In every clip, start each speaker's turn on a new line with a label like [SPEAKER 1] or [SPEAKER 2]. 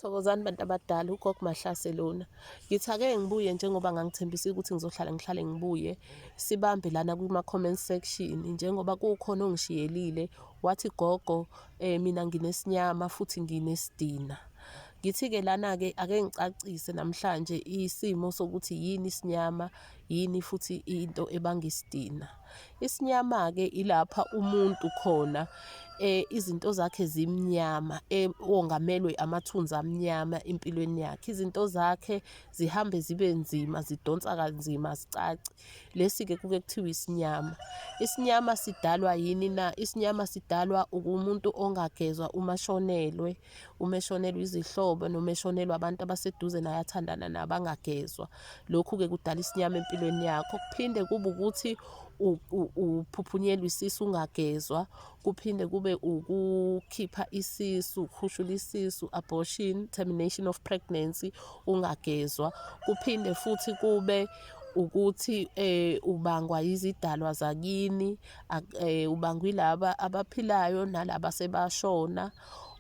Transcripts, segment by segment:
[SPEAKER 1] Thokozani bantu abadala, ugogo Mahlase lona. Ngithi ake ngibuye njengoba ngangithembisa ukuthi ngihlale ngibuye. Sibambe lana kuma-comment section njengoba kukhona ongishiyelile wathi gogo mina nginesinyama futhi nginesidina. Ngithi-ke lana-ke ake ngicacise namhlanje isimo sokuthi yini isinyama, yini futhi into ebanga isidina. Isinyama-ke ilapha umuntu khona izinto zakhe zimnyama, wongamelwe amathunzi amnyama empilweni yakhe. Izinto zakhe zihambe zibe nzima, zidonsa kanzima, zicace. Lesi-ke kuke kuthiwa isinyama. Isinyama sidalwa yini na? Isinyama sidalwa umuntu ongagezwa uma eshonelwe izihlobo noma eshonelwe abantu abaseduze naye athandana nabo angagezwa. Lokhu-ke kudala isinyama empilweni yakho. Kuphinde kube ukuthi uphuphunyelwa isisu ungagezwa. Kuphinde kube ukukhipha isisu, ukhushula isisu, abortion, termination of pregnancy, ungagezwa. Kuphinde futhi kube ukuthi ubangwa izidalwa zakini, ubangwa yilaba abaphilayo nalaba sebashona.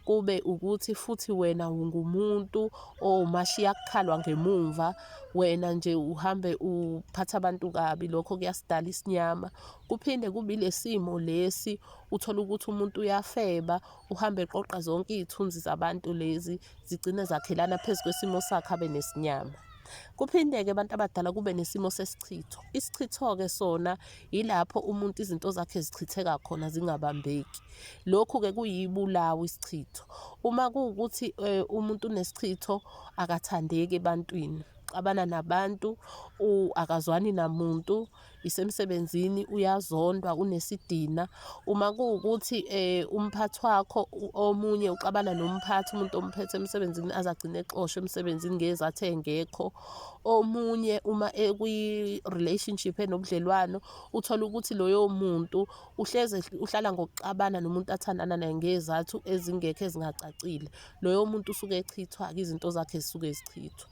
[SPEAKER 1] Kube ukuthi futhi wena ungumuntu omashiya kukhalwa ngemumva, wena nje uhambe uphatha abantu kabi, lokho kuyasidala isinyama. Kuphinde kube ilesimo lesi uthola ukuthi umuntu uyafeba, uhambe eqoqa zonke iy'thunzi zabantu lezi zigcine zakhelana phezu kwesimo sakhe abe nesinyama. Kuphinde-ke abantu abadala kube nesimo sesichitho. Isichitho-ke sona ilapho umuntu izinto zakhe zichitheka khona zingabambeki. Lokhu-ke kuyibulawo isichitho. Uma kuwukuthi umuntu unesichitho akathandeki ebantwini, uxabana nabantu, akazwani namuntu, isemsebenzini uyazondwa, unesidina. Uma kuwukuthi umphathi wakho omunye uxabana nomphathi, umuntu omphethe emsebenzini azagcine exoshwe emsebenzini ngezathu engekho. Omunye uma ekwi-relationship enobudlelwano uthola ukuthi loyo muntu uhlala ngokuxabana nomuntu athandana naye ngezathu ezingekho ezingacacile. Loyo muntu usuke echithwa-ke, izinto zakhe zisuke zichithwa.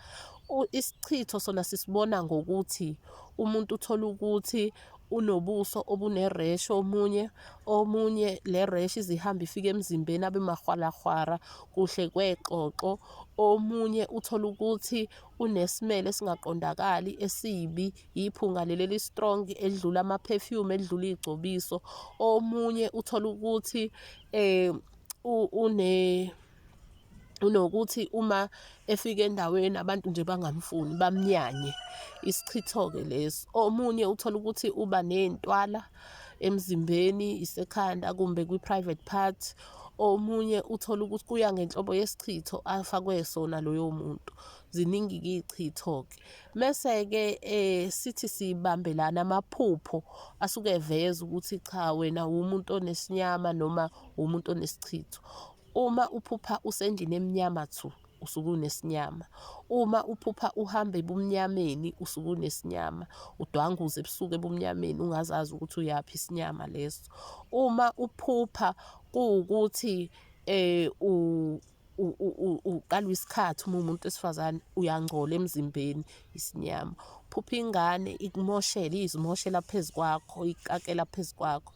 [SPEAKER 1] Isichitho sona sisibona ngokuthi umuntu uthola ukuthi unobuso obune-rash, omunye le rash izihamba ifike emzimbeni abe mahwalahwara kuhle kweqoqo. Omunye uthola ukuthi unesimele esingaqondakali esibi, iphunga leli eli-strong elidlula ama-perfume, elidlula iy'gcobiso. Omunye uthola ukuthi unokuthi uma efika endaweni abantu nje bangamfuni, bamnyanye. Isichitho-ke leso. Omunye uthola ukuthi uba ney'ntwala emzimbeni, isekhanda kumbe kwi-private part. Omunye uthola ukuthi kuya ngenhlobo yesichitho afakwe sona loyo muntu. Ziningi-ke iy'chitho-ke. Mese-ke sithi sibambelana amaphupho asuke eveza ukuthi cha wena umuntu onesinyama noma umuntu onesichitho. Uma uphupha usendlini emnyama thu, usuke unesinyama. Uma uphupha uhambe ebumnyameni, usuke unesinyama. Udwanguze ebusuku ebumnyameni ungazazi ukuthi uyaphi isinyama leso. Uma uphupha kuwukuthi ukalwa isikhathi uma umuntu wesifazane uyangcola emzimbeni, isinyama. Uphupha ingane ikumoshela, izimoshela phezu kwakho, ikakela phezu kwakho,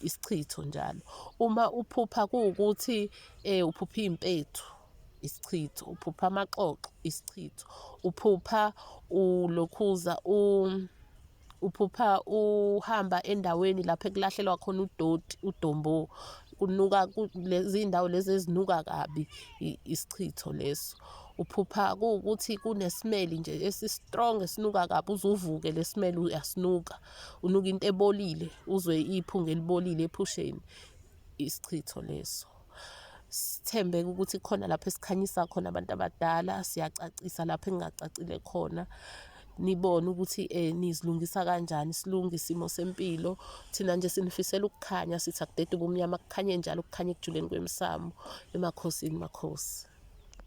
[SPEAKER 1] isichitho njalo. Uma uphupha kuwukuthi uphupha iy'mpethu, isichitho. Uphupha amaxoxo, isichitho. Uphupha ulokhuza uphupha uhamba endaweni lapho ekulahlelwa khona udoti, udombo, kunuka lezi iy'ndawo lezi ezinuka kabi, isichitho leso. Uphupha kuwukuthi kunesimeli nje esi-strong esinuka kabi, uze uvuke le simele uyasinuka, unuka into ebolile, uzwe iphunga elibolile ephusheni, isichitho leso. Sithembe-ke ukuthi khona lapho esikhanyisa khona abantu abadala, siyacacisa lapho engingacacile khona. Nibone ukuthi nizilungisa kanjani, silunge isimo sempilo. Thina nje sinifisela ukukhanya, sithi akudede ubumnyama kukhanye njalo, kukhanye ekujuleni kwemsamo. Emakhosini, makhosi.